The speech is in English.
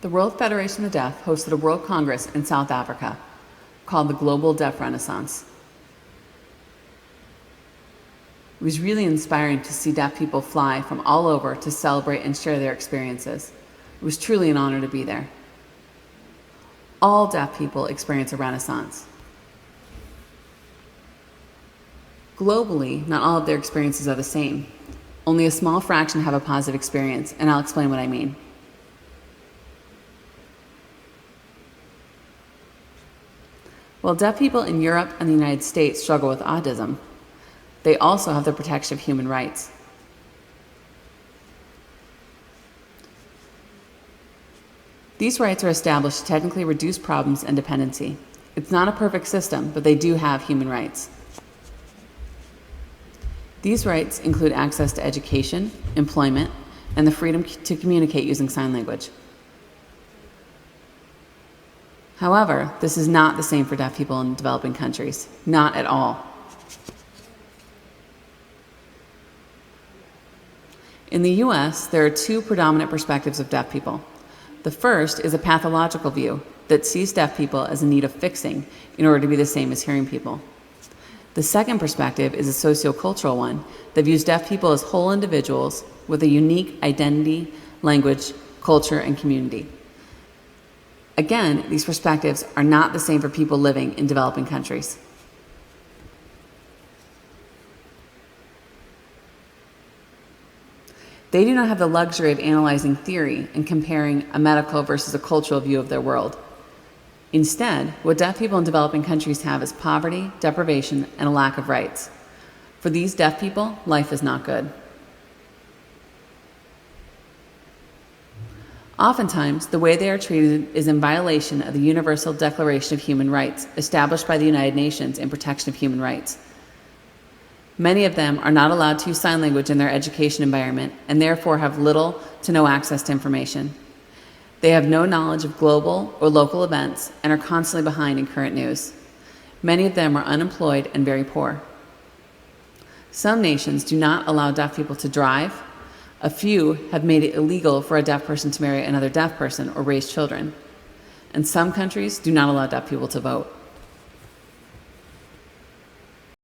The World Federation of the Deaf hosted a World Congress in South Africa called the Global Deaf Renaissance. It was really inspiring to see deaf people fly from all over to celebrate and share their experiences. It was truly an honor to be there. All deaf people experience a renaissance. Globally, not all of their experiences are the same. Only a small fraction have a positive experience, and I'll explain what I mean. While deaf people in Europe and the United States struggle with autism, they also have the protection of human rights. These rights are established to technically reduce problems and dependency. It's not a perfect system, but they do have human rights. These rights include access to education, employment, and the freedom to communicate using sign language. However, this is not the same for deaf people in developing countries. Not at all. In the US, there are two predominant perspectives of deaf people. The first is a pathological view that sees deaf people as in need of fixing in order to be the same as hearing people. The second perspective is a sociocultural one that views deaf people as whole individuals with a unique identity, language, culture, and community. Again, these perspectives are not the same for people living in developing countries. They do not have the luxury of analyzing theory and comparing a medical versus a cultural view of their world. Instead, what deaf people in developing countries have is poverty, deprivation, and a lack of rights. For these deaf people, life is not good. Oftentimes, the way they are treated is in violation of the Universal Declaration of Human Rights, established by the United Nations in protection of human rights. Many of them are not allowed to use sign language in their education environment and therefore have little to no access to information. They have no knowledge of global or local events and are constantly behind in current news. Many of them are unemployed and very poor. Some nations do not allow deaf people to drive. A few have made it illegal for a deaf person to marry another deaf person or raise children. And some countries do not allow deaf people to vote.